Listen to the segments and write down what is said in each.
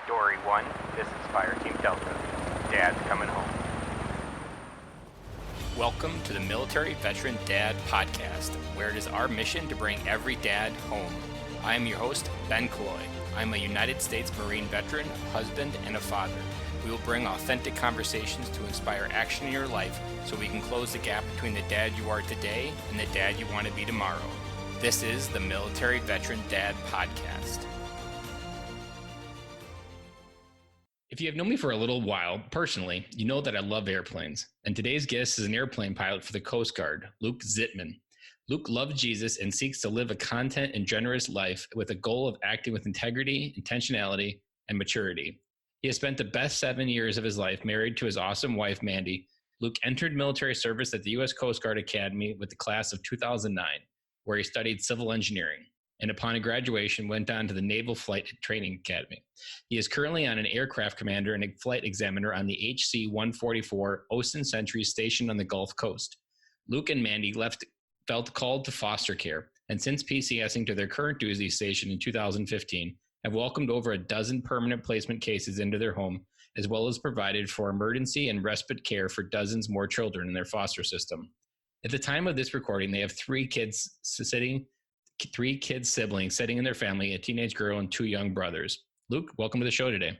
Story 1, this is Fireteam Delta. Dad's coming home. Welcome to the Military Veteran Dad Podcast, where it is our mission to bring every dad home. I am your host, Ben Cloy. I'm a United States Marine veteran, husband, and a father. We will bring authentic conversations to inspire action in your life so we can close the gap between the dad you are today and the dad you want to be tomorrow. This is the Military Veteran Dad Podcast. If you have known me for a little while, personally, you know that I love airplanes. And today's guest is an airplane pilot for the Coast Guard, Luke Zitzman. Luke loves Jesus and seeks to live a content and generous life with a goal of acting with integrity, intentionality, and maturity. He has spent the best 7 years of his life married to his awesome wife, Mandy. Luke entered military service at the U.S. Coast Guard Academy with the class of 2009, where he studied civil engineering, and upon graduation went on to the Naval Flight Training Academy. He is currently an aircraft commander and a flight examiner on the HC-144 Ocean Sentry stationed on the Gulf Coast. Luke and Mandy felt called to foster care, and since PCSing to their current duty station in 2015, have welcomed over a dozen permanent placement cases into their home, as well as provided for emergency and respite care for dozens more children in their foster system. At the time of this recording, they have three kid siblings sitting in their family, a teenage girl and two young brothers. Luke, welcome to the show today.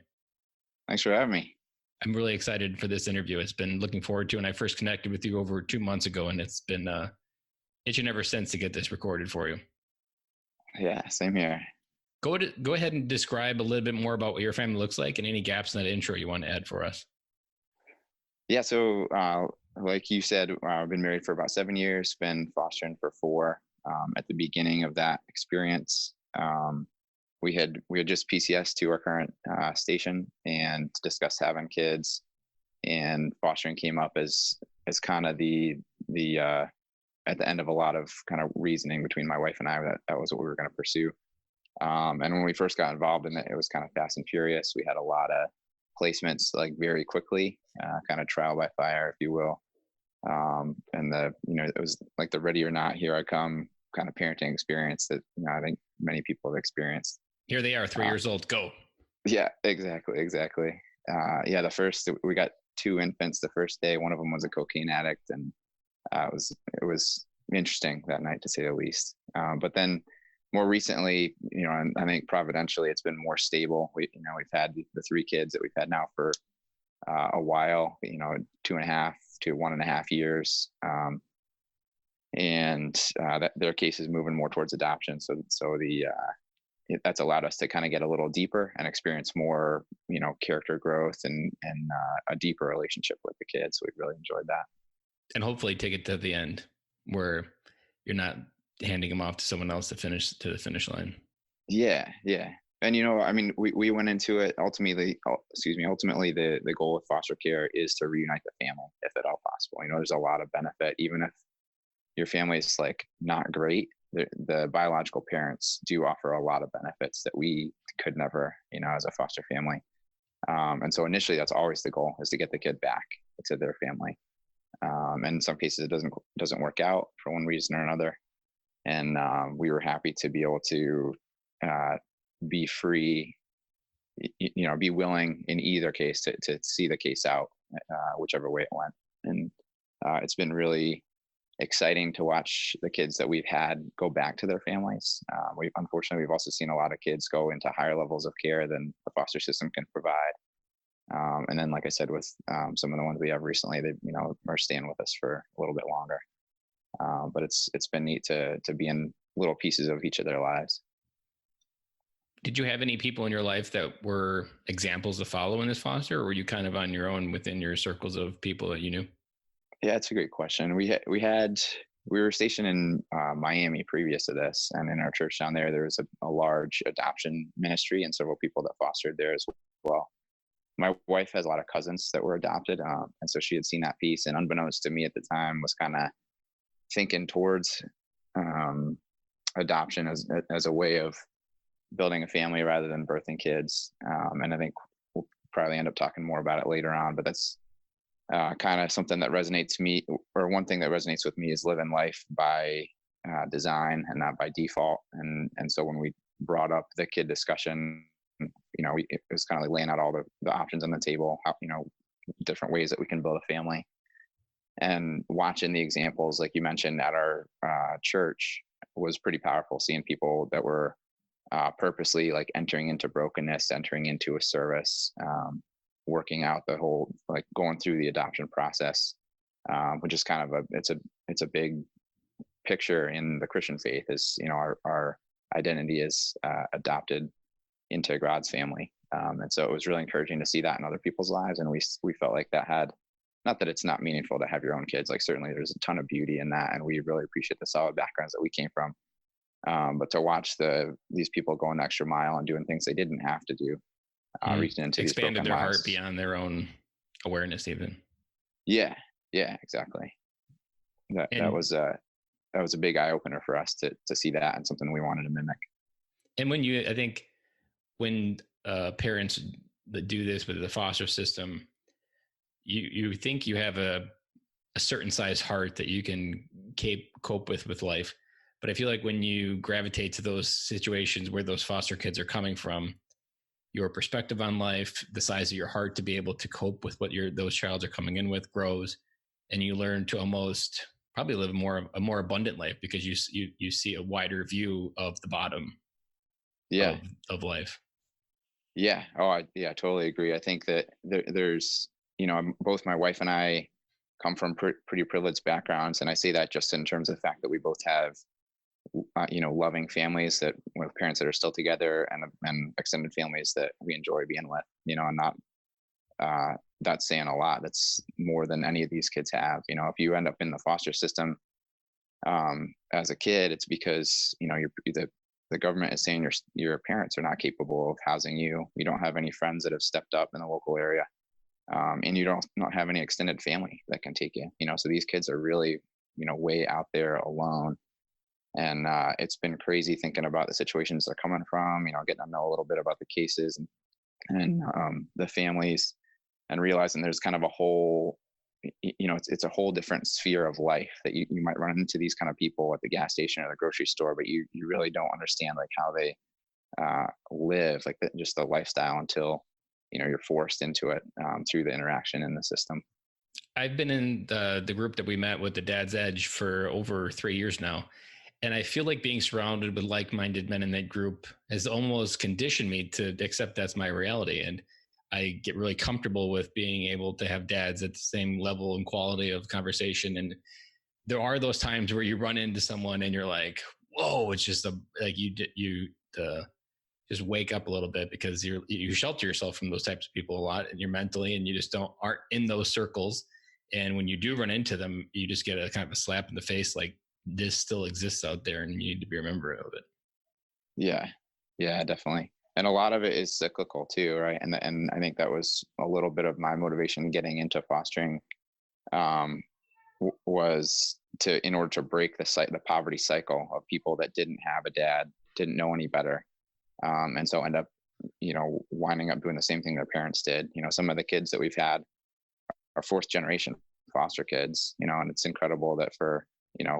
Thanks for having me. I'm really excited for this interview. It's been looking forward to, and I first connected with you over 2 months ago, and it's been itching ever since to get this recorded for you. Yeah, same here. Go ahead and describe a little bit more about what your family looks like and any gaps in that intro you want to add for us. Yeah, so like you said, I've been married for about 7 years, been fostering for 4. At the beginning of that experience, we had just PCS to our current station and discussed having kids, and fostering came up as kind of the at the end of a lot of kind of reasoning between my wife and I that was what we were going to pursue. And when we first got involved in it, it was kind of fast and furious. We had a lot of placements like very quickly, kind of trial by fire, if you will. And it was like the ready or not, here I come kind of parenting experience that, I think many people have experienced. Here they are, 3 years old, go. Yeah, exactly. We got 2 infants the first day. One of them was a cocaine addict, and it was interesting that night, to say the least. But then more recently, and I think providentially, it's been more stable. We've had the 3 kids that we've had now for a while, 2.5 to 1.5 years. And that their case is moving more towards adoption. So that's allowed us to kind of get a little deeper and experience more, character growth and a deeper relationship with the kids. So we've really enjoyed that. And hopefully take it to the end where you're not handing them off to someone else to the finish line. Yeah. And, we went into it ultimately, the goal of foster care is to reunite the family, if at all possible. There's a lot of benefit, even if your family is like not great, the biological parents do offer a lot of benefits that we could never, as a foster family. And so initially that's always the goal, is to get the kid back to their family. And in some cases it doesn't work out for one reason or another. And we were happy to be able to be free, be willing in either case to see the case out, whichever way it went. And it's been really exciting to watch the kids that we've had go back to their families. Unfortunately, we've also seen a lot of kids go into higher levels of care than the foster system can provide. And then, like I said, with some of the ones we have recently, they are staying with us for a little bit longer. But it's been neat to be in little pieces of each of their lives. Did you have any people in your life that were examples to follow in this foster, or were you kind of on your own within your circles of people that you knew? Yeah, it's a great question. We were stationed in Miami previous to this, and in our church down there was a large adoption ministry and several people that fostered there as well. My wife has a lot of cousins that were adopted, and so she had seen that piece, and unbeknownst to me at the time, was kind of thinking towards adoption as a way of building a family rather than birthing kids. And I think we'll probably end up talking more about it later on, but that's kind of something that resonates me, or one thing that resonates with me, is living life by design and not by default. And so when we brought up the kid discussion, it was kind of like laying out all the options on the table, how, different ways that we can build a family, and watching the examples, like you mentioned, at our church was pretty powerful. Seeing people that were purposely like entering into brokenness, entering into a service, working out the whole, like going through the adoption process, which is kind of it's a big picture in the Christian faith. Is our identity is adopted into God's family, and so it was really encouraging to see that in other people's lives, and we felt like that had, not that it's not meaningful to have your own kids, like certainly there's a ton of beauty in that, and we really appreciate the solid backgrounds that we came from, but to watch these people going the extra mile and doing things they didn't have to do, reaching into expanded these their lives. heart beyond their own awareness even. Yeah exactly. That was a big eye opener for us to see that, and something we wanted to mimic. And I think when parents that do this with the foster system, you think you have a certain size heart that you can cope with life. But I feel like when you gravitate to those situations where those foster kids are coming from, your perspective on life, the size of your heart to be able to cope with what those childs are coming in with grows, and you learn to almost probably live a more abundant life because you see a wider view of the bottom of life. Yeah. Oh, I totally agree. I think that there's, both my wife and I come from pretty privileged backgrounds. And I say that just in terms of the fact that we both have, loving families with parents that are still together, and extended families that we enjoy being with, and not, that's saying a lot. That's more than any of these kids have. If you end up in the foster system, as a kid, it's because, the government is saying your parents are not capable of housing you. You don't have any friends that have stepped up in the local area, and you don't have any extended family that can take you. So these kids are really, way out there alone. And it's been crazy thinking about the situations they're coming from. Getting to know a little bit about the cases and the families, and realizing there's kind of a whole, it's a whole different sphere of life that you might run into these kind of people at the gas station or the grocery store, but you really don't understand like how they live, like just the lifestyle, until you're forced into it through the interaction in the system. I've been in the group that we met with, the Dad's Edge, for over 3 years now. And I feel like being surrounded with like-minded men in that group has almost conditioned me to accept that's my reality. And I get really comfortable with being able to have dads at the same level and quality of conversation. And there are those times where you run into someone and you're like, whoa, it's just you just wake up a little bit, because you shelter yourself from those types of people a lot, and you're mentally, and you just aren't in those circles. And when you do run into them, you just get a kind of a slap in the face, like, this still exists out there and you need to be remembrant of it. Yeah, definitely. And a lot of it is cyclical too, right? And I think that was a little bit of my motivation getting into fostering, was in order to break the poverty cycle of people that didn't have a dad, didn't know any better, and so end up, winding up doing the same thing their parents did. Some of the kids that we've had are fourth generation foster kids, and it's incredible that for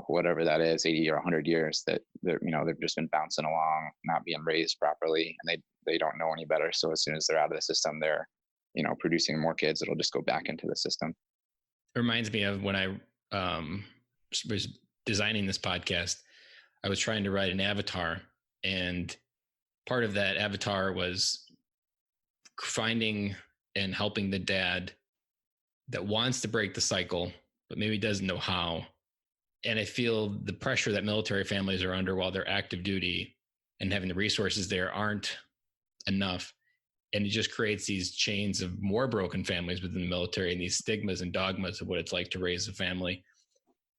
whatever that is, 80 or 100 years, that they've just been bouncing along, not being raised properly, and they don't know any better. So as soon as they're out of the system, they're producing more kids that'll just go back into the system. It reminds me of when I was designing this podcast. I was trying to write an avatar, and part of that avatar was finding and helping the dad that wants to break the cycle but maybe doesn't know how. And I feel the pressure that military families are under while they're active duty and having the resources there aren't enough. And it just creates these chains of more broken families within the military, and these stigmas and dogmas of what it's like to raise a family.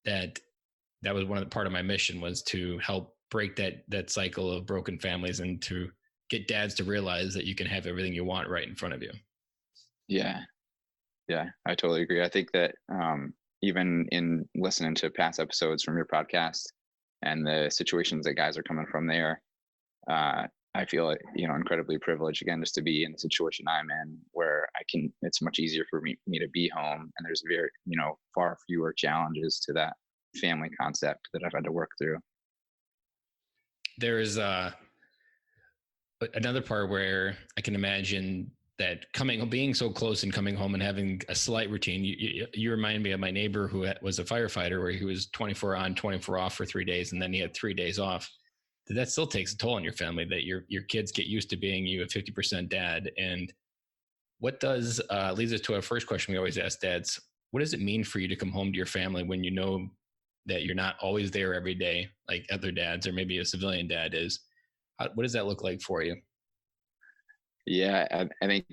That was part of my mission, was to help break that cycle of broken families, and to get dads to realize that you can have everything you want right in front of you. Yeah, I totally agree. I think that even in listening to past episodes from your podcast and the situations that guys are coming from there, I feel, incredibly privileged, again, just to be in the situation I'm in, where it's much easier for me to be home, and there's very, far fewer challenges to that family concept that I've had to work through. There is But another part where I can imagine that being so close and coming home and having a slight routine. You remind me of my neighbor who was a firefighter, where he was 24 on, 24 off for 3 days, and then he had 3 days off. That still takes a toll on your family. That your kids get used to being you a 50% dad. And what does leads us to our first question we always ask dads: what does it mean for you to come home to your family when you know that you're not always there every day, like other dads or maybe a civilian dad is? What does that look like for you? Yeah, I think,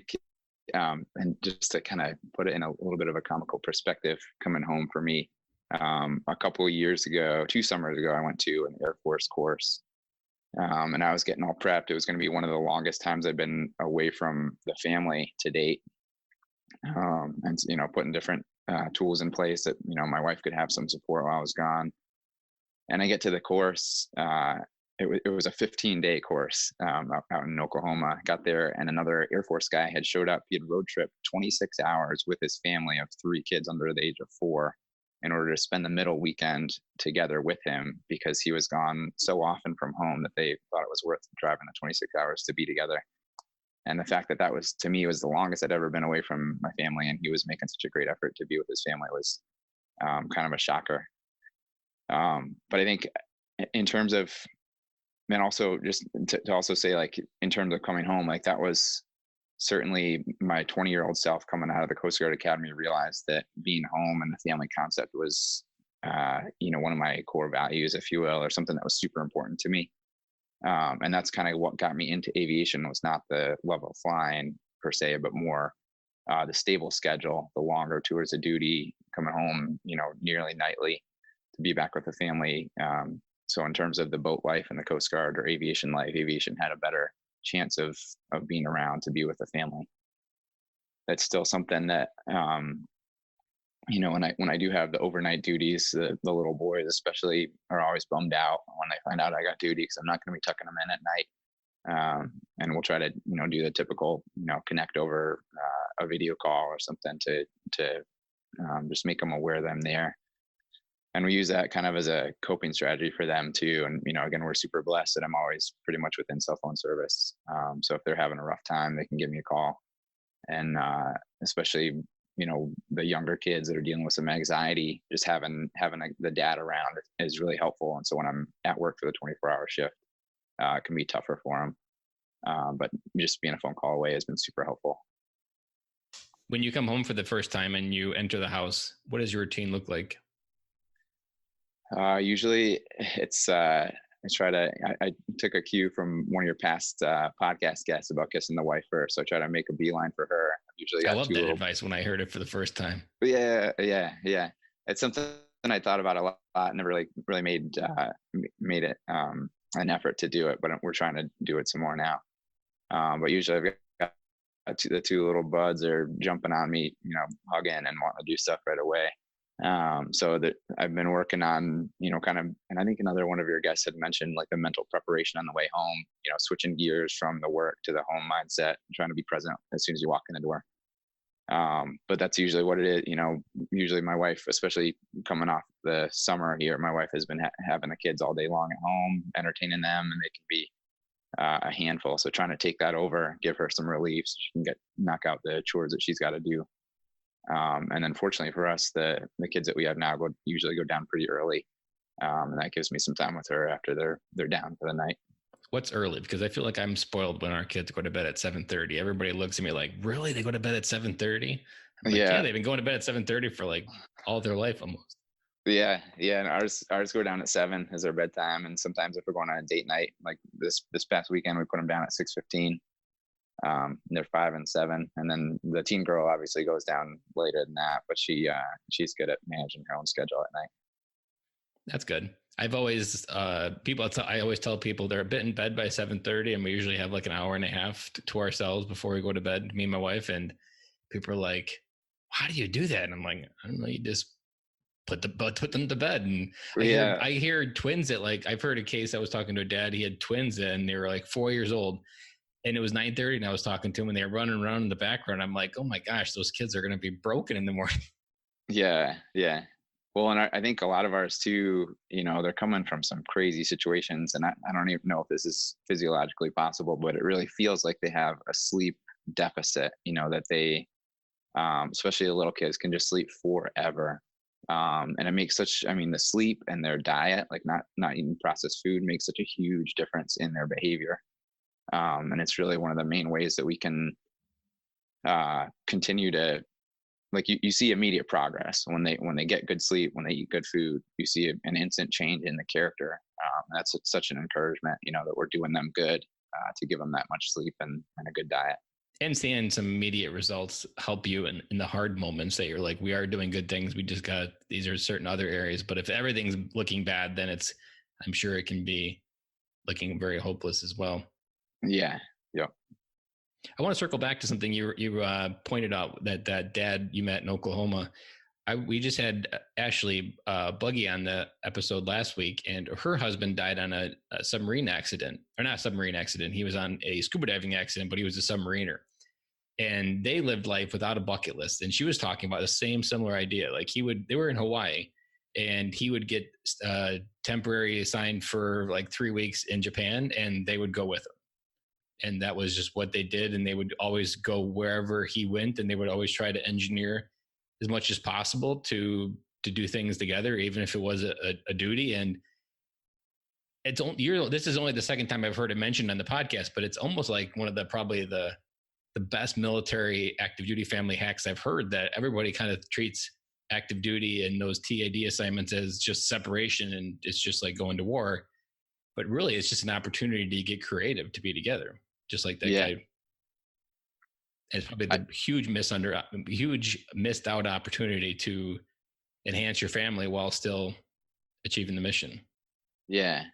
and just to kind of put it in a little bit of a comical perspective, coming home for me, a couple of years ago, 2 summers ago, I went to an Air Force course, and I was getting all prepped. It was going to be one of the longest times I've been away from the family to date, and putting different tools in place that my wife could have some support while I was gone. And I get to the course. It was a 15-day course out in Oklahoma. Got there, and another Air Force guy had showed up. He had road tripped 26 hours with his family of 3 kids under the age of 4 in order to spend the middle weekend together with him, because he was gone so often from home that they thought it was worth driving the 26 hours to be together. And the fact that that was, to me, was the longest I'd ever been away from my family, and he was making such a great effort to be with his family, was kind of a shocker. But I think in terms of, and also just to also say, like, in terms of coming home, like, that was certainly my 20-year-old self coming out of the Coast Guard Academy realized that being home and the family concept was, one of my core values, if you will, or something that was super important to me. And that's kind of what got me into aviation, was not the love of flying per se, but more the stable schedule, the longer tours of duty, coming home, nearly nightly to be back with the family. So in terms of the boat life and the Coast Guard or aviation life, aviation had a better chance of being around to be with the family. That's still something that, when I do have the overnight duties, the little boys especially are always bummed out when they find out I got duty, because I'm not going to be tucking them in at night. And we'll try to do the typical connect over a video call or something to just make them aware that I'm there. And we use that kind of as a coping strategy for them too. And again, we're super blessed that I'm always pretty much within cell phone service. So if they're having a rough time, they can give me a call. And especially the younger kids that are dealing with some anxiety, just having the dad around is really helpful. And so when I'm at work for the 24-hour shift, it can be tougher for them. But just being a phone call away has been super helpful. When you come home for the first time and you enter the house, what does your routine look like? Usually it's, I took a cue from one of your past podcast guests about kissing the wife first. So I try to make a beeline for her. I've usually got I love that advice when I heard it for the first time. Yeah. It's something I thought about a lot. Never really made it an effort to do it, but we're trying to do it some more now. But usually I've got the two little buds are jumping on me, hugging and wanting to do stuff right away. So that I've been working on, kind of, and I think another one of your guests had mentioned, like, the mental preparation on the way home, switching gears from the work to the home mindset and trying to be present as soon as you walk in the door. But that's usually what it is. Usually my wife, especially coming off the summer here, my wife has been having the kids all day long at home, entertaining them, and they can be a handful. So trying to take that over, give her some relief so she can knock out the chores that she's got to do. And unfortunately for us, the kids that we have now usually go down pretty early, and that gives me some time with her after they're down for the night. What's early? Because I feel like I'm spoiled when our kids go to bed at 7:30. Everybody looks at me like, "Really? They go to bed at 7:30?" I'm like, "Yeah, they've been going to bed at 7:30 for like all their life almost." Yeah. And ours go down at 7 as their bedtime, and sometimes if we're going on a date night, like this past weekend, we put them down at 6:15. They're 5 and 7, and then the teen girl obviously goes down later than that, but she's good at managing her own schedule at night. That's good. I've always I always tell people they're a bit in bed by 7:30, and we usually have like an hour and a half to ourselves before we go to bed, me and my wife. And people are like, "How do you do that?" And I'm like, "I don't know. You just put them to bed." And I hear twins that, like, I've heard a case. I was talking to a dad. He had twins, and they were like 4 years old. And it was 9:30, and I was talking to him, and they were running around in the background. I'm like, "Oh my gosh, those kids are going to be broken in the morning." Yeah. Well, and I think a lot of ours too, they're coming from some crazy situations, and I don't even know if this is physiologically possible, but it really feels like they have a sleep deficit. That they, especially the little kids, can just sleep forever, and it makes such. I mean, the sleep and their diet, like not eating processed food, makes such a huge difference in their behavior, and it's really one of the main ways that we can continue to, like, you see immediate progress when they get good sleep, when they eat good food. You see an instant change in the character. That's such an encouragement, that we're doing them good, to give them that much sleep and a good diet. And seeing some immediate results help you in the hard moments that you're like, we are doing good things, we just got, these are certain other areas. But if everything's looking bad, then I'm sure it can be looking very hopeless as well. Yeah. Yep. I want to circle back to something you pointed out, that dad you met in Oklahoma. We just had Ashley Buggy on the episode last week, and her husband died on a submarine accident, or not a submarine accident. He was on a scuba diving accident, but he was a submariner, and they lived life without a bucket list. And she was talking about the similar idea. Like they were in Hawaii, and he would get temporary assigned for like 3 weeks in Japan, and they would go with him. And that was just what they did. And they would always go wherever he went, and they would always try to engineer as much as possible to do things together, even if it was a duty. And this is only the second time I've heard it mentioned on the podcast, but it's almost like one of probably the best military active duty family hacks I've heard, that everybody kind of treats active duty and those TAD assignments as just separation, and it's just like going to war. But really, it's just an opportunity to get creative, to be together, just like that guy. It's probably the huge missed out opportunity to enhance your family while still achieving the mission. Yeah.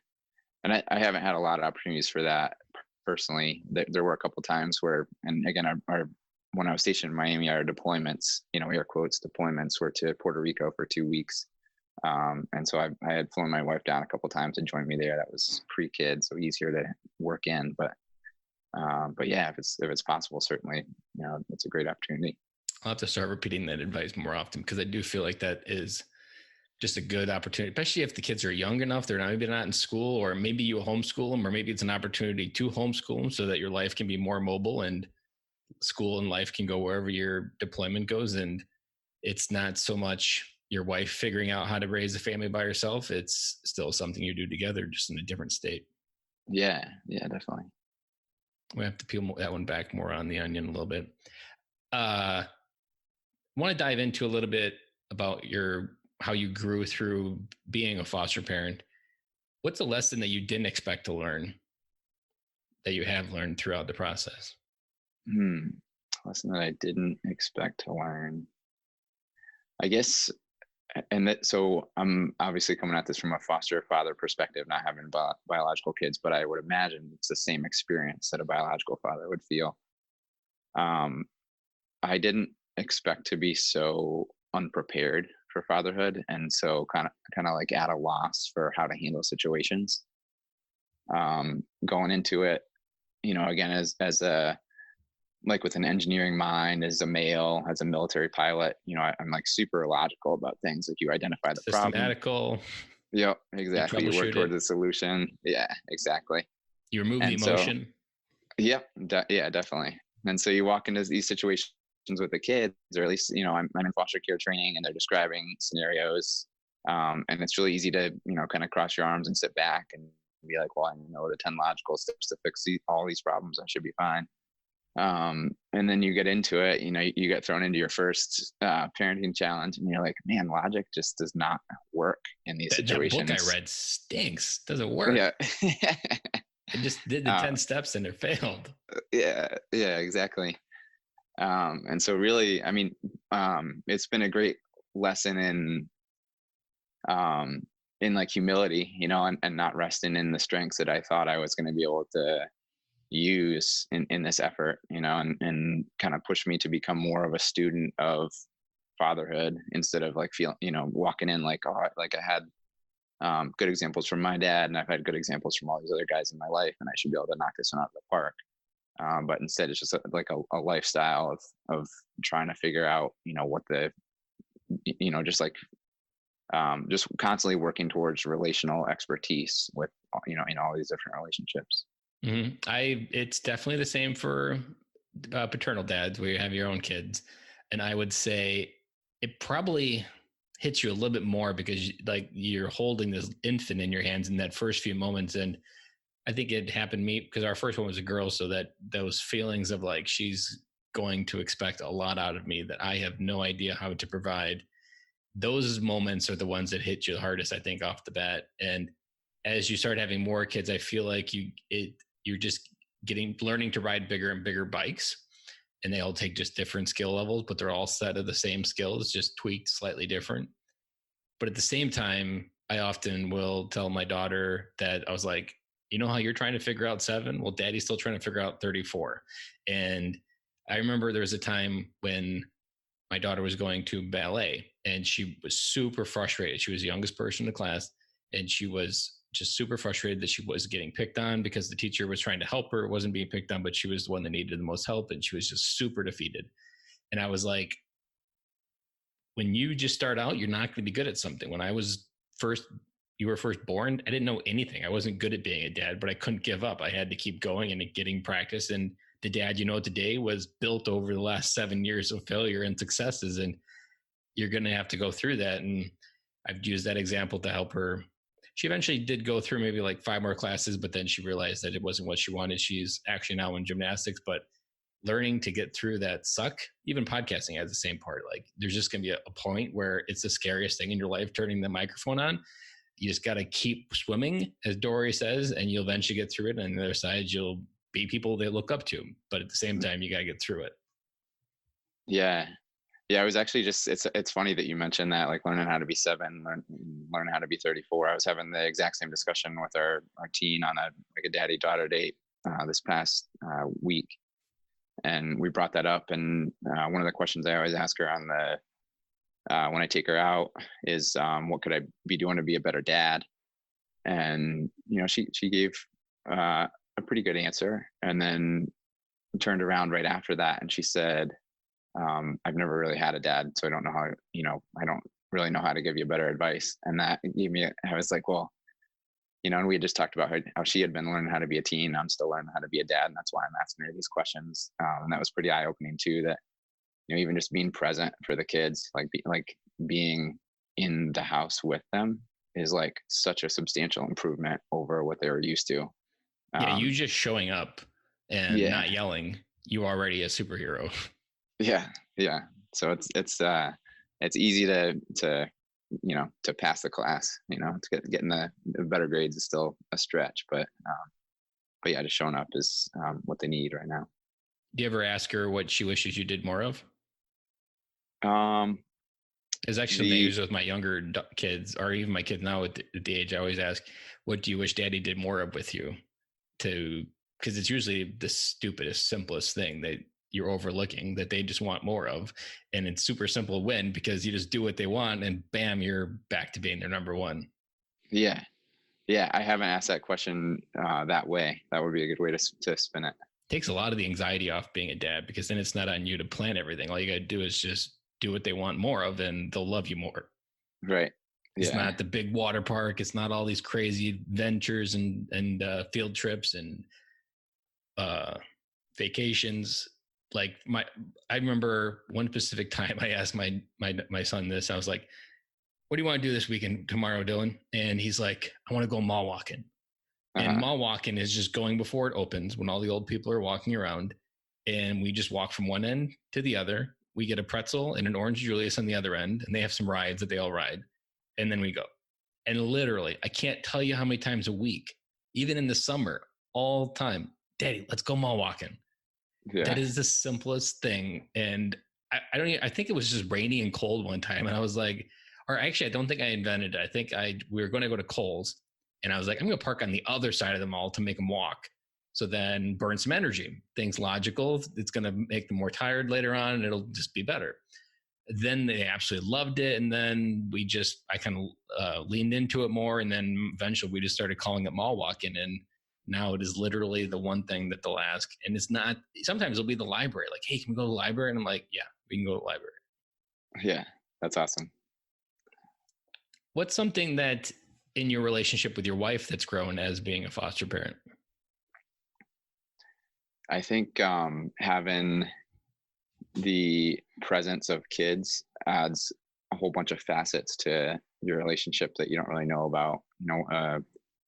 And I haven't had a lot of opportunities for that personally. There were a couple of times where, and again, when I was stationed in Miami, our deployments, air quotes deployments, were to Puerto Rico for 2 weeks. And so I had flown my wife down a couple of times to join me there. That was pre-kid, so easier to work in. But yeah, if it's possible, certainly, it's a great opportunity. I'll have to start repeating that advice more often, because I do feel like that is just a good opportunity, especially if the kids are young enough. They're maybe not in school, or maybe you homeschool them, or maybe it's an opportunity to homeschool them so that your life can be more mobile, and school and life can go wherever your deployment goes. And it's not so much your wife figuring out how to raise a family by herself. It's still something you do together, just in a different state. Yeah, definitely. We have to peel that one back more on the onion a little bit. I want to dive into a little bit about how you grew through being a foster parent. What's a lesson that you didn't expect to learn that you have learned throughout the process? Lesson that I didn't expect to learn, I guess. So I'm obviously coming at this from a foster father perspective, not having biological kids, but I would imagine it's the same experience that a biological father would feel. I didn't expect to be so unprepared for fatherhood, and so kind of like at a loss for how to handle situations. Going into it, again, as a, like, with an engineering mind, as a male, as a military pilot, I'm like super logical about things. Like, you identify the systematical. Yep, exactly. You work towards a solution. Yeah, exactly. You remove the emotion. Yep. Yeah, definitely. And so you walk into these situations with the kids, or at least, I'm in foster care training, and they're describing scenarios. And it's really easy to, kind of cross your arms and sit back and be like, well, I know the 10 logical steps to fix all these problems. I should be fine. And then you get into it, you get thrown into your first parenting challenge, and you're like, man, logic just does not work in these situations. That book I read stinks. Doesn't work. Yeah. I just did the 10 steps and it failed. Yeah, exactly. And so really, I mean, it's been a great lesson in like humility, and not resting in the strengths that I thought I was going to be able to use in this effort, and kind of push me to become more of a student of fatherhood, instead of like walking in like, oh, like I had good examples from my dad, and I've had good examples from all these other guys in my life, and I should be able to knock this one out of the park. But instead, it's just like a lifestyle of trying to figure out, what the, just like just constantly working towards relational expertise with, in all these different relationships. It's definitely the same for paternal dads where you have your own kids. And I would say it probably hits you a little bit more because like you're holding this infant in your hands in that first few moments. And I think it happened to me because our first one was a girl. So that those feelings of like, she's going to expect a lot out of me that I have no idea how to provide. Those moments are the ones that hit you the hardest, I think, off the bat. And as you start having more kids, I feel like you're just learning to ride bigger and bigger bikes, and they all take just different skill levels, but they're all set of the same skills, just tweaked slightly different. But at the same time, I often will tell my daughter that I was like, you know how you're trying to figure out 7? Well, daddy's still trying to figure out 34. And I remember there was a time when my daughter was going to ballet and she was super frustrated. She was the youngest person in the class, and she was just super frustrated that she was getting picked on because the teacher was trying to help her, wasn't being picked on, but she was the one that needed the most help. And she was just super defeated. And I was like, when you just start out, you're not going to be good at something. When you were first born, I didn't know anything. I wasn't good at being a dad, but I couldn't give up. I had to keep going and getting practice. And the dad, today was built over the last 7 years of failure and successes. And you're going to have to go through that. And I've used that example to help her. She eventually did go through maybe like 5 more classes, but then she realized that it wasn't what she wanted. She's actually now in gymnastics, but learning to get through that suck, even podcasting has the same part. Like there's just going to be a point where it's the scariest thing in your life, turning the microphone on. You just got to keep swimming, as Dory says, and you'll eventually get through it. And on the other side, you'll be people they look up to. But at the same time, you got to get through it. Yeah. Yeah. I was actually it's funny that you mentioned that, like learning how to be 7, learn how to be 34. I was having the exact same discussion with our teen on a daddy-daughter date this past week. And we brought that up. And one of the questions I always ask her on when I take her out is, what could I be doing to be a better dad? And, she gave a pretty good answer, and then turned around right after that. And she said, I've never really had a dad, so I don't know how, I don't really know how to give you better advice. And that gave me, I was like, well, and we had just talked about how she had been learning how to be a teen. I'm still learning how to be a dad. And that's why I'm asking her these questions. And that was pretty eye opening too, that, even just being present for the kids, like being in the house with them is like such a substantial improvement over what they were used to. Yeah. You just showing up and not yelling, you already a superhero. Yeah. Yeah. So it's easy to pass the class, to getting the better grades is still a stretch, but yeah, just showing up is what they need right now. Do you ever ask her what she wishes you did more of? It's actually something I use with my younger kids, or even my kids now at the age. I always ask, what do you wish daddy did more of with you? Because it's usually the stupidest, simplest thing that you're overlooking that they just want more of. And it's super simple to win because you just do what they want and bam, you're back to being their number one. Yeah. Yeah. I haven't asked that question that way. That would be a good way to spin it. Takes a lot of the anxiety off being a dad, because then it's not on you to plan everything. All you got to do is just do what they want more of, and they'll love you more. Right. It's not the big water park. It's not all these crazy ventures and field trips and vacations. Like I remember one specific time I asked my son this. I was like, what do you want to do this weekend tomorrow, Dylan? And he's like, I want to go mall walking. And mall walking is just going before it opens when all the old people are walking around, and we just walk from one end to the other. We get a pretzel and an orange Julius on the other end, and they have some rides that they all ride. And then we go. And literally, I can't tell you how many times a week, even in the summer, all the time, Daddy, let's go mall walking. Yeah. That is the simplest thing. And I think it was just rainy and cold one time. And I was like, or actually, I don't think I invented it. I think we were going to go to Kohl's. And I was like, I'm going to park on the other side of the mall to make them walk. So then burn some energy. Things logical. It's going to make them more tired later on, and it'll just be better. Then they absolutely loved it. And then I kind of leaned into it more. And then eventually we just started calling it mall walking. And now it is literally the one thing that they'll ask. And it's not, sometimes it'll be the library. Like, hey, can we go to the library? And I'm like, yeah, we can go to the library. Yeah, that's awesome. What's something that in your relationship with your wife that's grown as being a foster parent? I think having the presence of kids adds a whole bunch of facets to your relationship that you don't really know about.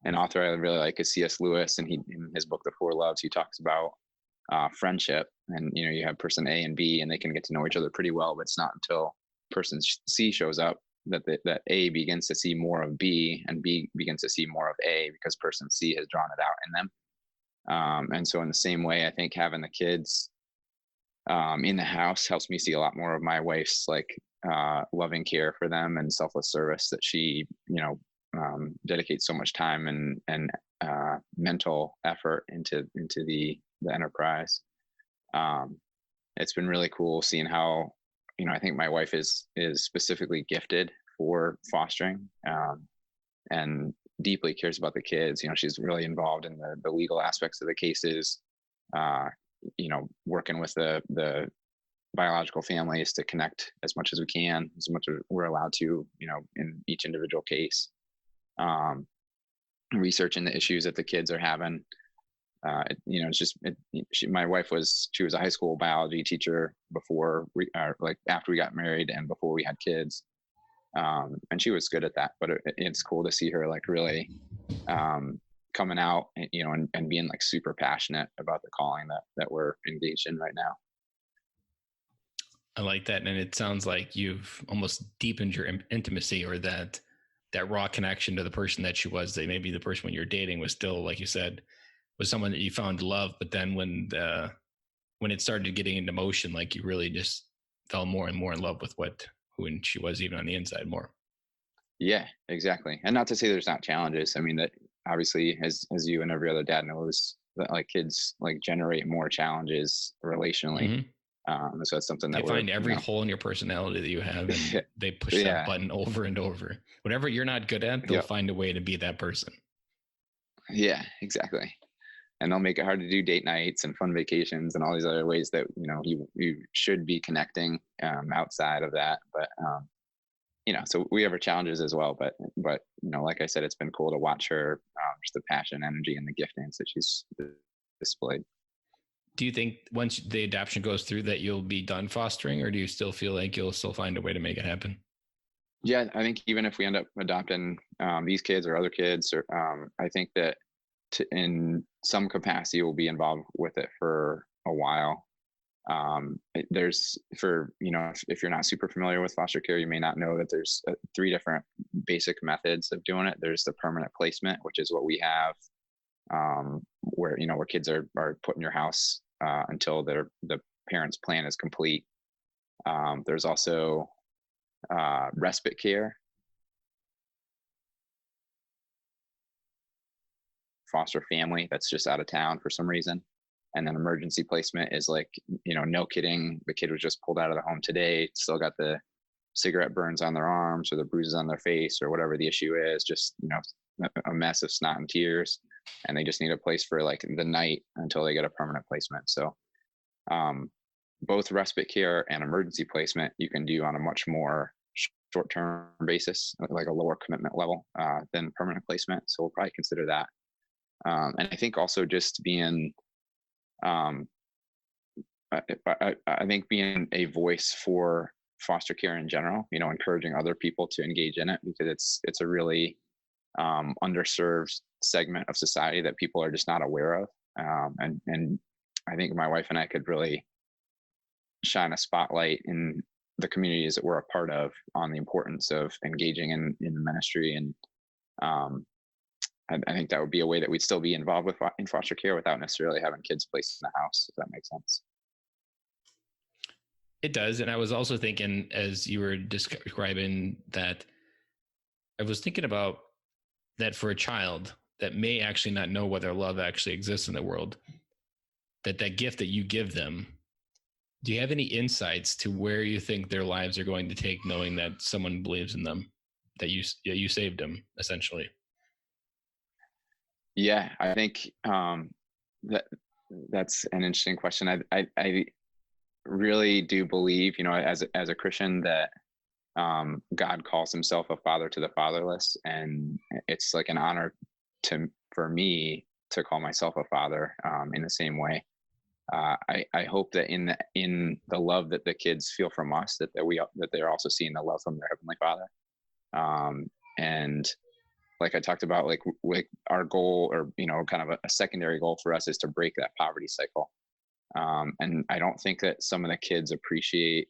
An author I really like is C.S. Lewis, and he, in his book The Four Loves, he talks about friendship, and you have person A and B, and they can get to know each other pretty well, but it's not until person C shows up that A begins to see more of B, and B begins to see more of A because person C has drawn it out in them. And so in the same way, I think having the kids in the house helps me see a lot more of my wife's loving care for them and selfless service that she, dedicates so much time and mental effort into the enterprise. It's been really cool seeing how, I think my wife is specifically gifted for fostering, and deeply cares about the kids. She's really involved in the legal aspects of the cases, working with the biological families to connect as much as we can, as much as we're allowed to, in each individual case, researching the issues that the kids are having. My wife was a high school biology teacher before after we got married and before we had kids. And she was good at that, but it's cool to see her really coming out, and being super passionate about the calling that we're engaged in right now. I like that. And it sounds like you've almost deepened your intimacy, or that raw connection to the person that she was. That maybe the person when you're dating was still, like you said, was someone that you found love, but then when it started getting into motion, you really just fell more and more in love with who she was, even on the inside more. Yeah, exactly. And not to say there's not challenges. I mean, that obviously, as you and every other dad knows, that kids generate more challenges relationally. Mm-hmm. So that's something that they find every hole in your personality that you have, and they push that button over and over. Whatever you're not good at, they'll find a way to be that person. Yeah, exactly. And they'll make it hard to do date nights and fun vacations and all these other ways that you should be connecting outside of that. But so we have our challenges as well. But like I said, it's been cool to watch her, just the passion, energy, and the giftings that she's displayed. Do you think once the adoption goes through that you'll be done fostering, or do you still feel like you'll still find a way to make it happen? Yeah, I think even if we end up adopting these kids or other kids, or I think that in some capacity we'll be involved with it for a while. There's if you're not super familiar with foster care, you may not know that there's 3 different basic methods of doing it. There's the permanent placement, which is what we have, where kids are put in your house until the parent's plan is complete. There's also respite care, foster family that's just out of town for some reason. And then emergency placement is no kidding, the kid was just pulled out of the home today, still got the cigarette burns on their arms or the bruises on their face or whatever the issue is, just a mess of snot and tears, and they just need a place for the night until they get a permanent placement. So both respite care and emergency placement you can do on a much more short-term basis, like a lower commitment level than permanent placement. So we'll probably consider that. And I think also just being I think being a voice for foster care in general, encouraging other people to engage in it, because it's a really underserved segment of society that people are just not aware of. And I think my wife and I could really shine a spotlight in the communities that we're a part of on the importance of engaging in the ministry. And I think that would be a way that we'd still be involved in foster care without necessarily having kids placed in the house, if that makes sense. It does. And I was also thinking, as you were describing that, I was thinking about that for a child that may actually not know whether love actually exists in the world, that gift that you give them, do you have any insights to where you think their lives are going to take, knowing that someone believes in them, that you saved them, essentially? Yeah, I think that's an interesting question. I really do believe, as a Christian, that God calls himself a father to the fatherless, and it's like an honor for me to call myself a father in the same way. I hope that in the love that the kids feel from us, that they're also seeing the love from their heavenly Father. And like I talked about, like our goal, or kind of a secondary goal for us, is to break that poverty cycle. And I don't think that some of the kids appreciate,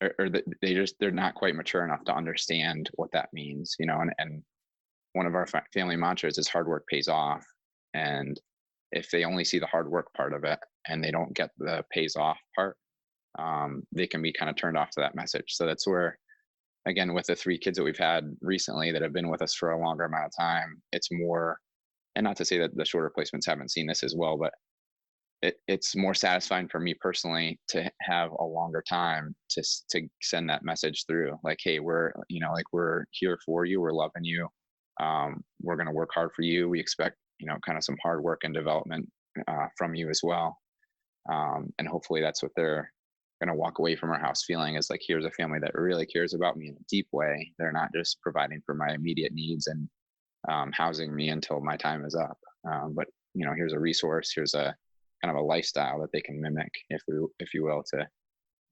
or that they're not quite mature enough to understand what that means, and one of our family mantras is hard work pays off. And if they only see the hard work part of it and they don't get the pays off part, they can be kind of turned off to that message. So that's where, again, with the 3 kids that we've had recently that have been with us for a longer amount of time, it's more, and not to say that the shorter placements haven't seen this as well, but it's more satisfying for me personally to have a longer time to send that message through. Like, hey, we're here for you. We're loving you. We're going to work hard for you. We expect, kind of some hard work and development from you as well. And hopefully that's what they're going to walk away from our house feeling, is like, here's a family that really cares about me in a deep way. They're not just providing for my immediate needs and housing me until my time is up. But here's a resource. Here's a kind of a lifestyle that they can mimic, if you will, to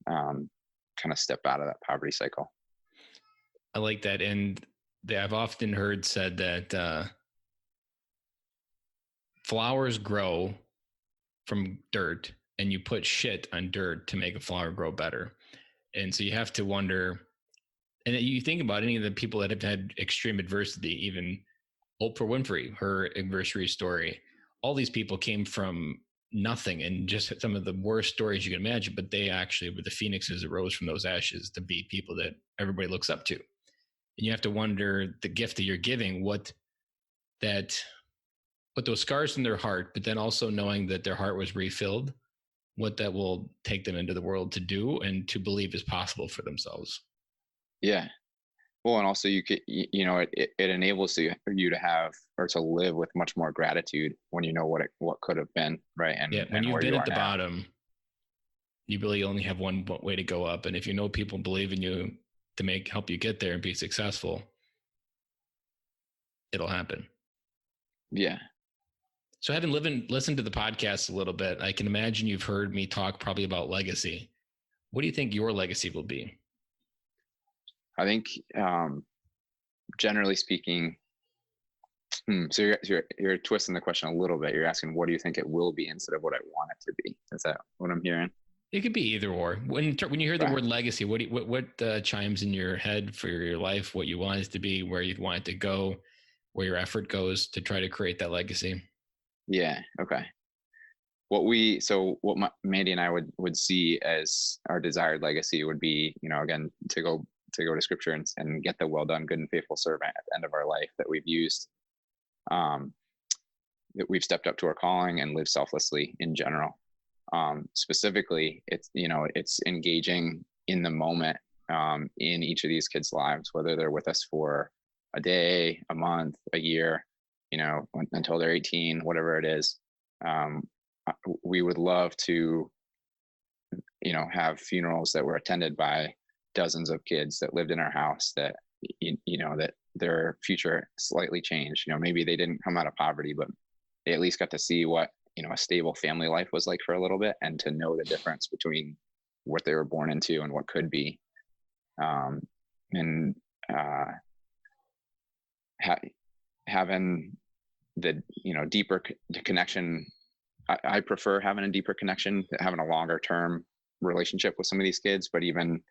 kind of step out of that poverty cycle. I like that. And I've often heard said that flowers grow from dirt, and you put shit on dirt to make a flower grow better. And so you have to wonder, and you think about any of the people that have had extreme adversity, even Oprah Winfrey, her adversity story, all these people came from nothing and just some of the worst stories you can imagine, but they actually were the phoenixes that rose from those ashes to be people that everybody looks up to. And you have to wonder, the gift that you're giving, what those scars in their heart, but then also knowing that their heart was refilled, what that will take them into the world to do and to believe is possible for themselves. Yeah. Well, and also you could, it enables you to have, or to live with much more gratitude when you know what could have been, right? And yeah, when and you've where been you at the now. bottom, you really only have one way to go up. And if you know people believe in you to help you get there and be successful, it'll happen. Yeah. So having listened to the podcast a little bit, I can imagine you've heard me talk probably about legacy. What do you think your legacy will be? I think, generally speaking, so you're twisting the question a little bit. You're asking, what do you think it will be, instead of what I want it to be? Is that what I'm hearing? It could be either or. When you hear the word legacy, what chimes in your head for your life? What you want it to be, where you want it to go, where your effort goes to try to create that legacy? Yeah. Okay. What Mandy and I would see as our desired legacy would be, again, to go to scripture and get the well done, good and faithful servant at the end of our life, that we've used, that we've stepped up to our calling and lived selflessly in general. Specifically, it's engaging in the moment, in each of these kids' lives, whether they're with us for a day, a month, a year, until they're 18, whatever it is. We would love to, have funerals that were attended by dozens of kids that lived in our house, that, that their future slightly changed. Maybe they didn't come out of poverty, but they at least got to see what, a stable family life was like for a little bit, and to know the difference between what they were born into and what could be. Having the, deeper connection. I prefer having a deeper connection, having a longer term relationship with some of these kids, but even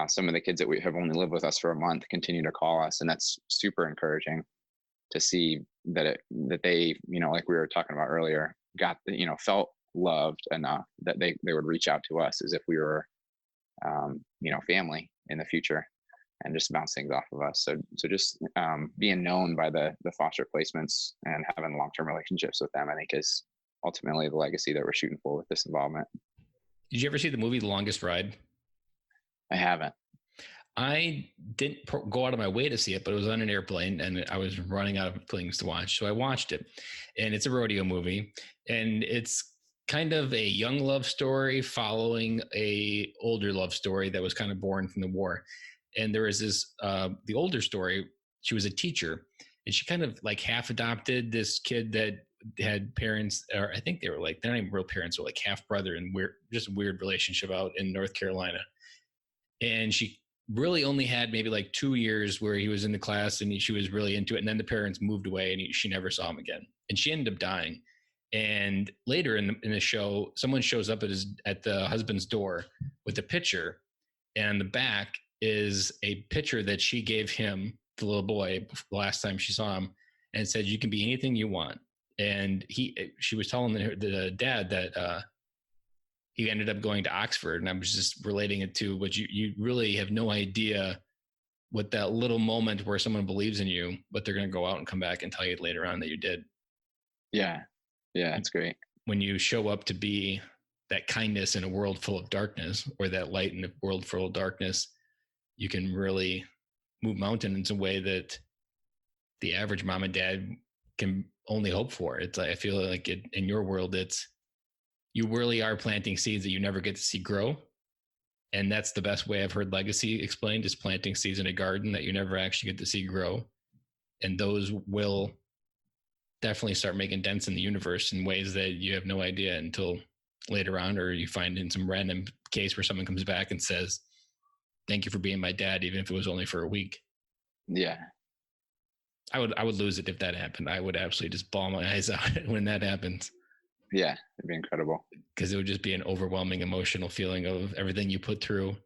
some of the kids that we have only lived with us for a month continue to call us. And that's super encouraging to see that they, like we were talking about earlier, felt loved enough that they would reach out to us as if we were, family in the future, and just bounce things off of us. So just being known by the foster placements and having long-term relationships with them, I think, is ultimately the legacy that we're shooting for with this involvement. Did you ever see the movie The Longest Ride? I haven't. I didn't go out of my way to see it, but it was on an airplane and I was running out of things to watch. So I watched it, and it's a rodeo movie, and it's kind of a young love story following a older love story that was kind of born from the war. And there was this, the older story, she was a teacher and she kind of like half adopted this kid that had parents, or I think they were like, they're not even real parents, but like half brother, and weird, just a weird relationship out in North Carolina. And she really only had maybe like 2 years where he was in the class and she was really into it. And then the parents moved away and she never saw him again. And she ended up dying. And later in the show, someone shows up at the husband's door with a picture, and on the back is a picture that she gave him, the little boy, the last time she saw him, and it said, "You can be anything you want." And she was telling the dad that he ended up going to Oxford, and I was just relating it to what you really have no idea what that little moment where someone believes in you, but they're going to go out and come back and tell you later on that you did. Yeah. Yeah. It's great. When you show up to be that kindness in a world full of darkness, or that light in a world full of darkness, you can really move mountains in a way that the average mom and dad can only hope for. It's like, I feel like in your world, you really are planting seeds that you never get to see grow. And that's the best way I've heard legacy explained, is planting seeds in a garden that you never actually get to see grow. And those will definitely start making dents in the universe in ways that you have no idea until later on, or you find in some random case where someone comes back and says, "Thank you for being my dad," even if it was only for a week. Yeah. I would lose it if that happened. I would absolutely just bawl my eyes out when that happens. Yeah, it'd be incredible. Because it would just be an overwhelming emotional feeling of everything you put through.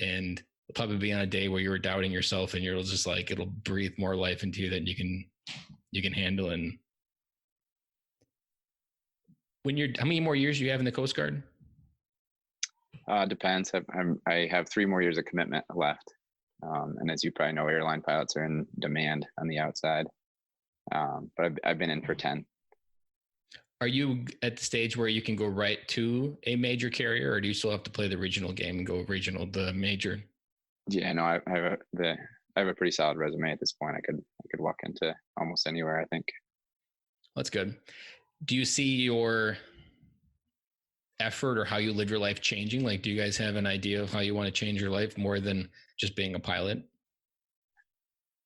And probably be on a day where you were doubting yourself, and you're just like, it'll breathe more life into you than you can handle. And how many more years do you have in the Coast Guard? Depends. I have 3 more years of commitment left. And as you probably know, airline pilots are in demand on the outside. But I've been in for 10. Are you at the stage where you can go right to a major carrier, or do you still have to play the regional game and go regional to major? Yeah, no, I have a pretty solid resume at this point. I could walk into almost anywhere, I think. That's good. Do you see your effort or how you live your life changing? Like, do you guys have an idea of how you want to change your life more than just being a pilot?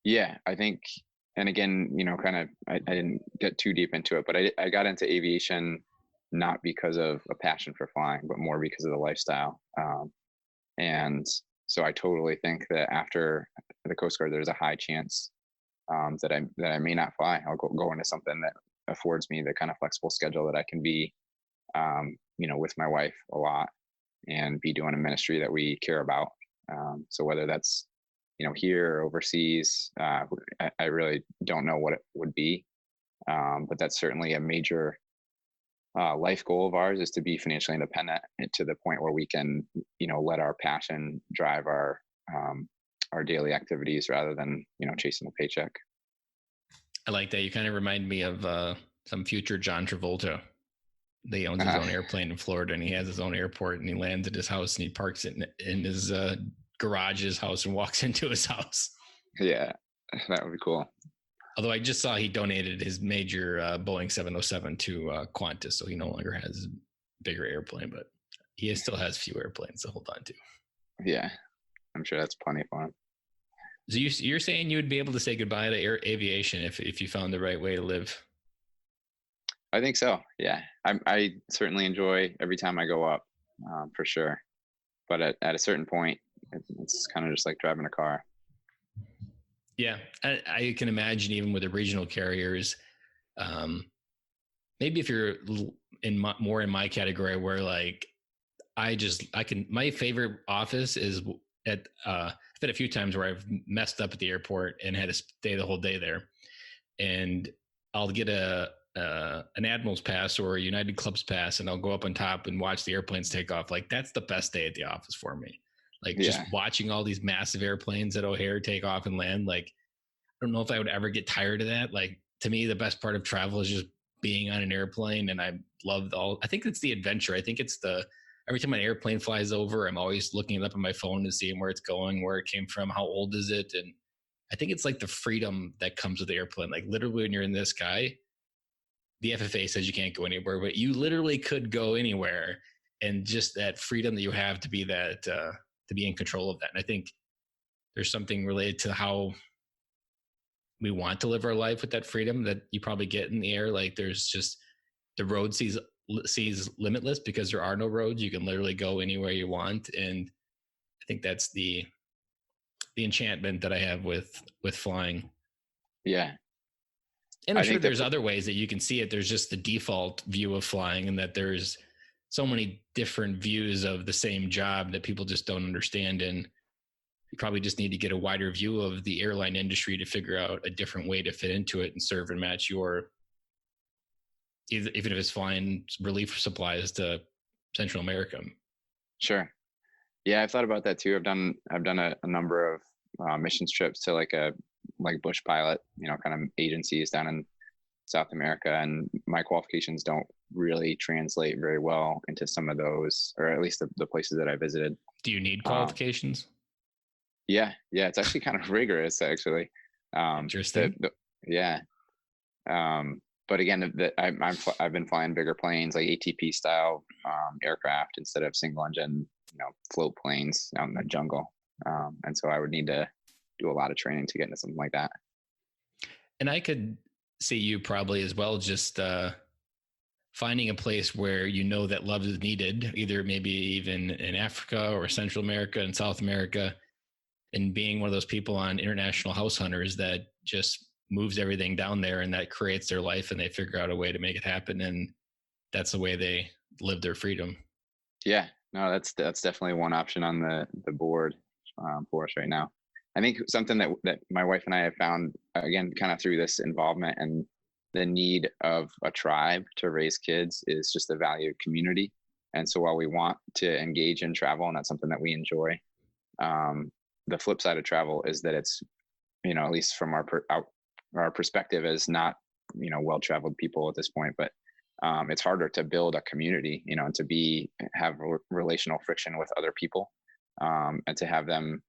Yeah, I think, and again, kind of, I didn't get too deep into it, but I got into aviation not because of a passion for flying, but more because of the lifestyle. And so I totally think that after the Coast Guard, there's a high chance that I may not fly. I'll go into something that affords me the kind of flexible schedule that I can be, with my wife a lot, and be doing a ministry that we care about. So whether that's, here or overseas, I really don't know what it would be. But that's certainly a major life goal of ours, is to be financially independent, and to the point where we can, let our passion drive our daily activities rather than, chasing a paycheck. I like that. You kind of remind me of some future John Travolta. He owns his own airplane in Florida, and he has his own airport, and he lands at his house, and he parks it in his garage, his house, and walks into his house. Yeah, that would be cool. Although I just saw he donated his major Boeing 707 to Qantas, so he no longer has a bigger airplane, but he still has few airplanes to hold on to. Yeah, I'm sure that's plenty for him. So you're saying you would be able to say goodbye to aviation if you found the right way to live? I think so. Yeah, I certainly enjoy every time I go up, for sure. But at a certain point, it's kind of just like driving a car. Yeah, I can imagine even with the regional carriers, maybe if you're more in my category, where like my favorite office is at I've been a few times where I've messed up at the airport and had to stay the whole day there, and I'll get an Admiral's pass or a United Club's pass, and I'll go up on top and watch the airplanes take off. Like, that's the best day at the office for me. Like, just watching all these massive airplanes at O'Hare take off and land. Like, I don't know if I would ever get tired of that. Like, to me, the best part of travel is just being on an airplane. And I love I think it's the adventure. I think it's every time an airplane flies over, I'm always looking it up on my phone to see where it's going, where it came from, how old is it. And I think it's like the freedom that comes with the airplane. Like, literally when you're in the sky, the FFA says you can't go anywhere, but you literally could go anywhere, and just that freedom that you have to be that to be in control of that. And I think there's something related to how we want to live our life with that freedom that you probably get in the air. Like there's just the road sees limitless because there are no roads. You can literally go anywhere you want, and I think that's the enchantment that I have with flying. Yeah. And I'm sure there's other ways that you can see it. There's just the default view of flying, and that there's so many different views of the same job that people just don't understand. And you probably just need to get a wider view of the airline industry to figure out a different way to fit into it and serve and match your, even if it's flying relief supplies to Central America. Sure. Yeah, I've thought about that too. I've done a number of missions trips to like bush pilot, kind of agencies down in South America, and my qualifications don't really translate very well into some of those, or at least the places that I visited. Do you need qualifications? Yeah, it's actually kind of rigorous, actually. Interesting. Yeah. But again, I've been flying bigger planes, like ATP style aircraft, instead of single engine, float planes out in the jungle. And so I would need to do a lot of training to get into something like that. And I could see you probably as well, just finding a place where that love is needed, either maybe even in Africa or Central America and South America, and being one of those people on International House Hunters that just moves everything down there, and that creates their life, and they figure out a way to make it happen. And that's the way they live their freedom. Yeah, no, that's definitely one option on the board for us right now. I think something that my wife and I have found, again, kind of through this involvement and the need of a tribe to raise kids, is just the value of community. And so while we want to engage in travel, and that's something that we enjoy, the flip side of travel is that it's, at least from our perspective as not, well-traveled people at this point, but it's harder to build a community, and to have relational friction with other people, and to have them,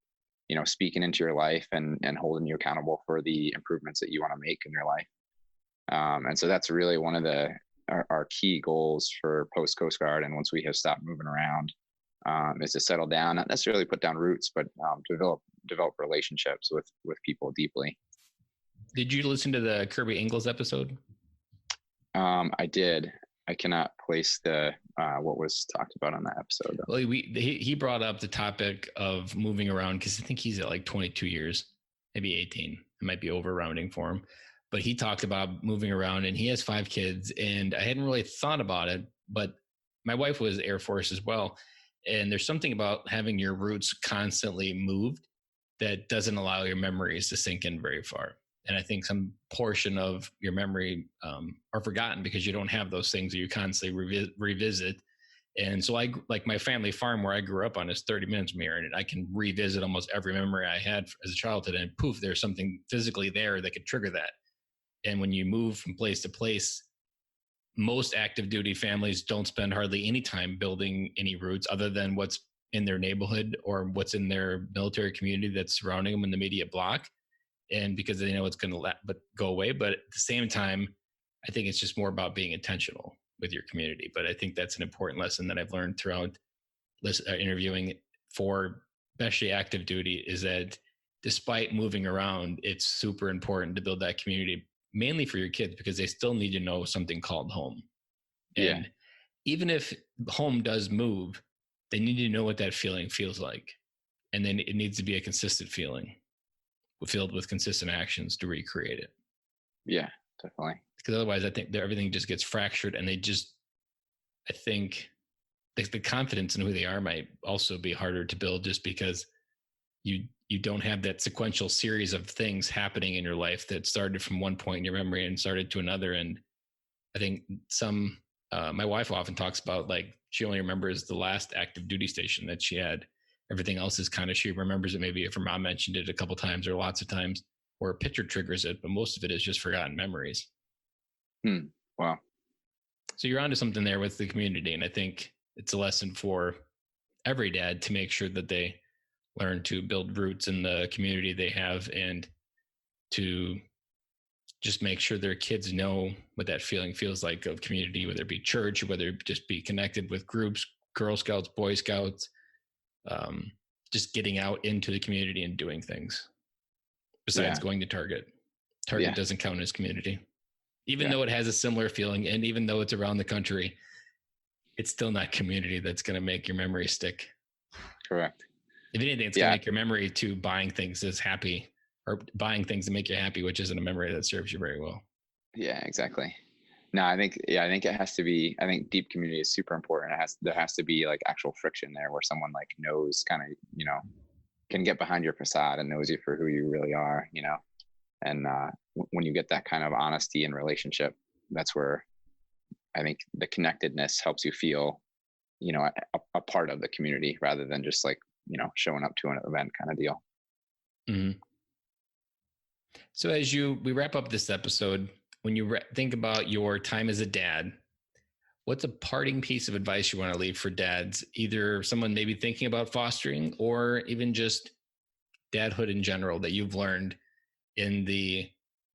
speaking into your life and holding you accountable for the improvements that you want to make in your life. And so that's really one of our key goals for post Coast Guard. And once we have stopped moving around, is to settle down, not necessarily put down roots, but develop relationships with people deeply. Did you listen to the Kirby Ingalls episode? I did. I cannot place what was talked about on that episode, though. Well, he brought up the topic of moving around, because I think he's at like 22 years, maybe 18. It might be over rounding for him, but he talked about moving around, and he has 5 kids. And I hadn't really thought about it, but my wife was Air Force as well. And there's something about having your roots constantly moved that doesn't allow your memories to sink in very far. And I think some portion of your memory are forgotten because you don't have those things that you constantly revisit. And so like my family farm where I grew up on is 30 minutes from here, and I can revisit almost every memory I had as a childhood, and poof, there's something physically there that could trigger that. And when you move from place to place, most active duty families don't spend hardly any time building any roots other than what's in their neighborhood or what's in their military community that's surrounding them in the immediate block. And because they know it's going to go away. But at the same time, I think it's just more about being intentional with your community. But I think that's an important lesson that I've learned throughout interviewing for especially active duty, is that despite moving around, it's super important to build that community, mainly for your kids, because they still need to know something called home. Yeah. And even if home does move, they need to know what that feeling feels like. And then it needs to be a consistent feeling, filled with consistent actions to recreate it. Yeah, definitely. Because otherwise, I think everything just gets fractured, and I think the confidence in who they are might also be harder to build, just because you don't have that sequential series of things happening in your life that started from one point in your memory and started to another. And I think my wife often talks about, like, she only remembers the last active duty station that she had. Everything else is kind of, she remembers it maybe if her mom mentioned it a couple times or lots of times, or a picture triggers it, but most of it is just forgotten memories. Wow. So you're onto something there with the community. And I think it's a lesson for every dad to make sure that they learn to build roots in the community they have, and to just make sure their kids know what that feeling feels like of community, whether it be church or whether it just be connected with groups, Girl Scouts, Boy Scouts, just getting out into the community and doing things besides going to Target. Target doesn't count as community, even though it has a similar feeling. And even though it's around the country, it's still not community that's going to make your memory stick. Correct. If anything, it's going to make your memory to buying things as happy, or buying things to make you happy, which isn't a memory that serves you very well. Yeah, exactly. No, I think it has to be, I think deep community is super important. There has to be like actual friction there where someone like knows kind of, you know, can get behind your facade and knows you for who you really are, you know? And when you get that kind of honesty in relationship, that's where I think the connectedness helps you feel, you know, a part of the community rather than just like, you know, showing up to an event kind of deal. Mm-hmm. So as we wrap up this episode, when you think about your time as a dad, what's a parting piece of advice you want to leave for dads, either someone maybe thinking about fostering or even just dadhood in general that you've learned in the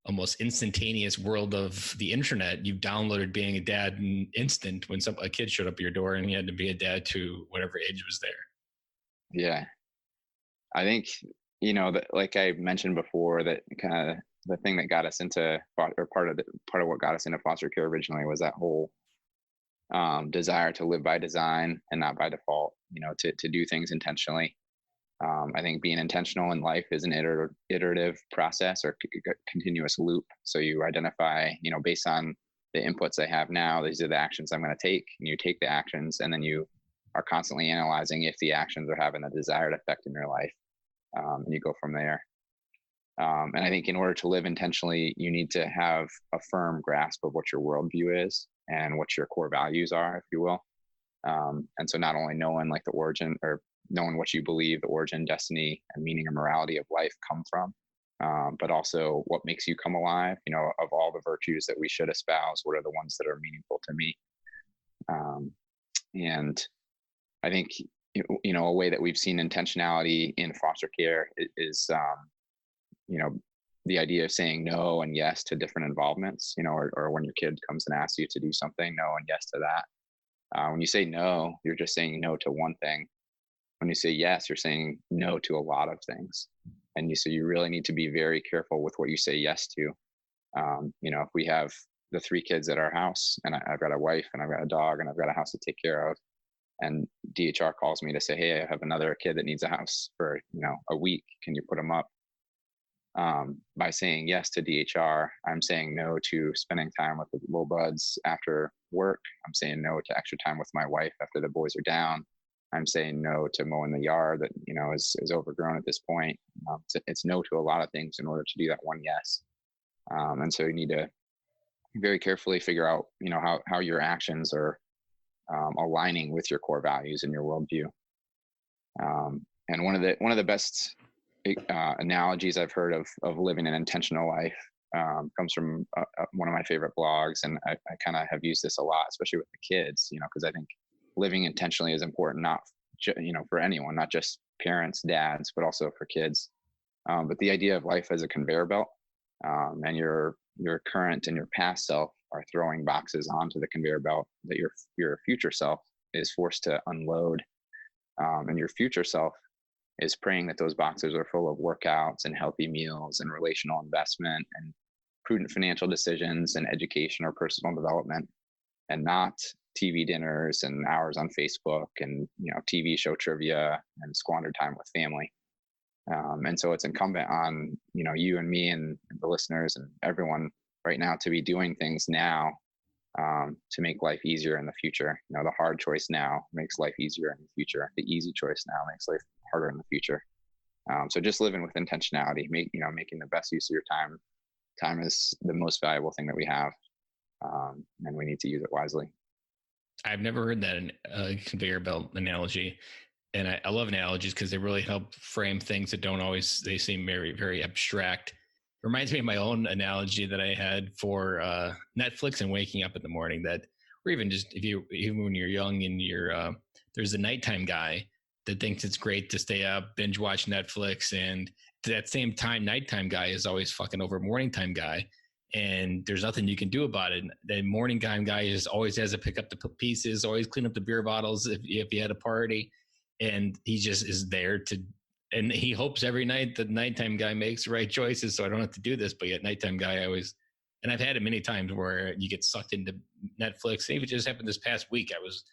almost instantaneous world of the internet? You've downloaded being a dad in instant when a kid showed up at your door and you had to be a dad to whatever age was there. Yeah. I think, you know, that like I mentioned before, that kind of the thing that got us into, or part of what got us into foster care originally was that whole desire to live by design and not by default, you know, to do things intentionally. I think being intentional in life is an iterative process or continuous loop. So you identify, you know, based on the inputs I have now, these are the actions I'm going to take, and you take the actions, and then you are constantly analyzing if the actions are having the desired effect in your life, and you go from there. And I think in order to live intentionally, you need to have a firm grasp of what your worldview is and what your core values are, if you will. And so not only knowing like the origin, or knowing what you believe the origin, destiny, and meaning and morality of life come from, but also what makes you come alive. You know, of all the virtues that we should espouse, what are the ones that are meaningful to me? And I think, you know, a way that we've seen intentionality in foster care is, you know, the idea of saying no and yes to different involvements, you know, or when your kid comes and asks you to do something, no and yes to that. When you say no, you're just saying no to one thing. When you say yes, you're saying no to a lot of things. And so you really need to be very careful with what you say yes to. You know, if we have the 3 kids at our house, and I've got a wife and I've got a dog and I've got a house to take care of, and DHR calls me to say, hey, I have another kid that needs a house for, you know, a week. Can you put them up? By saying yes to DHR, I'm saying no to spending time with the little buds after work. I'm saying no to extra time with my wife after the boys are down. I'm saying no to mowing the yard that, you know, is overgrown at this point. It's no to a lot of things in order to do that one yes. And so you need to very carefully figure out, you know, how your actions are aligning with your core values and your worldview. And one of the best analogies I've heard of living an intentional life comes from one of my favorite blogs, and I kind of have used this a lot, especially with the kids, you know, because I think living intentionally is important, not you know, for anyone, not just parents, dads, but also for kids. But the idea of life as a conveyor belt, and your current and your past self are throwing boxes onto the conveyor belt that your future self is forced to unload, and your future self is praying that those boxes are full of workouts and healthy meals and relational investment and prudent financial decisions and education or personal development, and not TV dinners and hours on Facebook and, you know, TV show trivia and squandered time with family. And so it's incumbent on, you know, you and me and the listeners and everyone right now to be doing things now, to make life easier in the future. You know, the hard choice now makes life easier in the future. The easy choice now makes life harder in the future. So just living with intentionality, making the best use of your time. Time is the most valuable thing that we have, and we need to use it wisely. I've never heard that conveyor belt analogy, and I love analogies because they really help frame things that they seem very, very abstract. It reminds me of my own analogy that I had for Netflix and waking up in the morning, or even just even when you're young and there's a nighttime guy that thinks it's great to stay up, binge watch Netflix, and at that same time, nighttime guy is always fucking over morning time guy. and there's nothing you can do about it. The morning time guy just always has to pick up the pieces, always clean up the beer bottles if you had a party, and he just is there to. And he hopes every night the nighttime guy makes the right choices, so I don't have to do this. But yet, nighttime guy, I always, and I've had it many times where you get sucked into Netflix. It just happened this past week. I was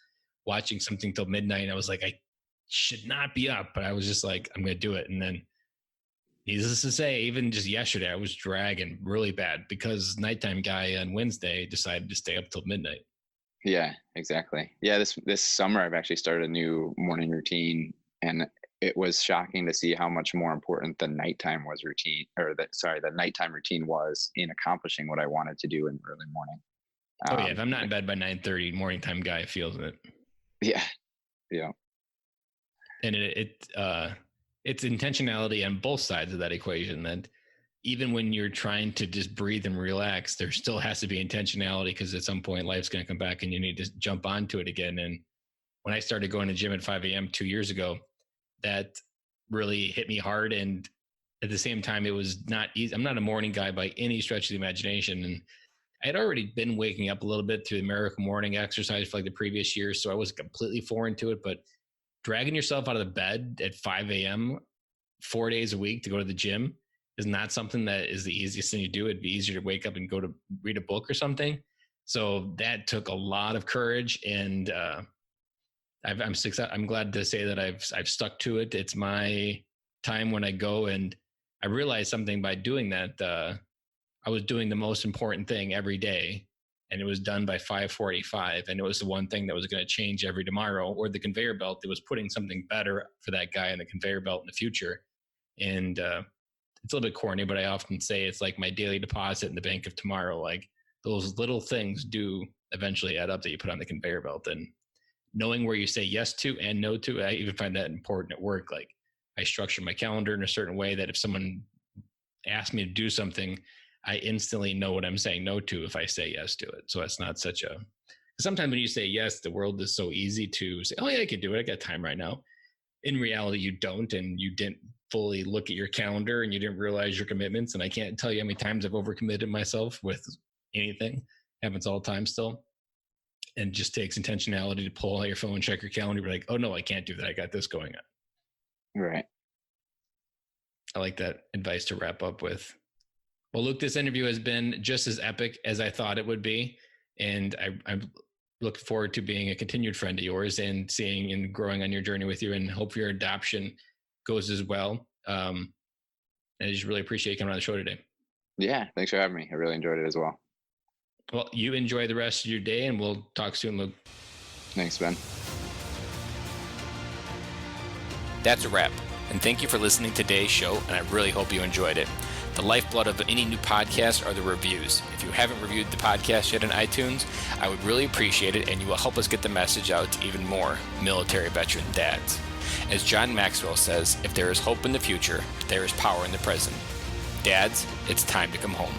watching something till midnight. And I was like, I should not be up, but I was just like, I'm going to do it. And then, needless to say, even just yesterday, I was dragging really bad because nighttime guy on Wednesday decided to stay up till midnight. Yeah, exactly. Yeah, this summer I've actually started a new morning routine, and it was shocking to see how much more important the nighttime routine was in accomplishing what I wanted to do in the early morning. Oh yeah, if I'm not in bed by 9:30, morning time guy feels it. Yeah. And it's intentionality on both sides of that equation. That even when you're trying to just breathe and relax, there still has to be intentionality, because at some point life's going to come back and you need to jump onto it again. And when I started going to gym at 5 a.m. 2 years ago, that really hit me hard. And at the same time, it was not easy. I'm not a morning guy by any stretch of the imagination. And I had already been waking up a little bit through the miracle morning exercise for like the previous year. So I wasn't completely foreign to it, but dragging yourself out of the bed at 5 a.m. 4 days a week to go to the gym is not something that is the easiest thing to do. It'd be easier to wake up and go to read a book or something. So that took a lot of courage, and I'm glad to say that I've stuck to it. It's my time when I go, and I realized something by doing that. I was doing the most important thing every day, and it was done by 5:45, and it was the one thing that was going to change every tomorrow. Or the conveyor belt, it was putting something better for that guy in the conveyor belt in the future. And it's a little bit corny, but I often say it's like my daily deposit in the bank of tomorrow. Like those little things do eventually add up that you put on the conveyor belt. And knowing where you say yes to and no to, I even find that important at work. Like I structure my calendar in a certain way that if someone asks me to do something, I instantly know what I'm saying no to if I say yes to it. So it's not such a, sometimes when you say yes, the world is so easy to say, oh yeah, I can do it. I got time right now. In reality, you don't, and you didn't fully look at your calendar and you didn't realize your commitments. And I can't tell you how many times I've overcommitted myself with anything. Happens all the time still. And it just takes intentionality to pull out your phone, check your calendar, be like, oh no, I can't do that. I got this going on. Right. I like that advice to wrap up with. Well, Luke, this interview has been just as epic as I thought it would be. And I look forward to being a continued friend of yours and seeing and growing on your journey with you, and hope your adoption goes as well. And I just really appreciate you coming on the show today. Yeah, thanks for having me. I really enjoyed it as well. Well, you enjoy the rest of your day, and we'll talk soon, Luke. Thanks, Ben. That's a wrap. And thank you for listening to today's show, and I really hope you enjoyed it. The lifeblood of any new podcast are the reviews. If you haven't reviewed the podcast yet on iTunes, I would really appreciate it, and you will help us get the message out to even more military veteran dads. As John Maxwell says, if there is hope in the future, there is power in the present. Dads, it's time to come home.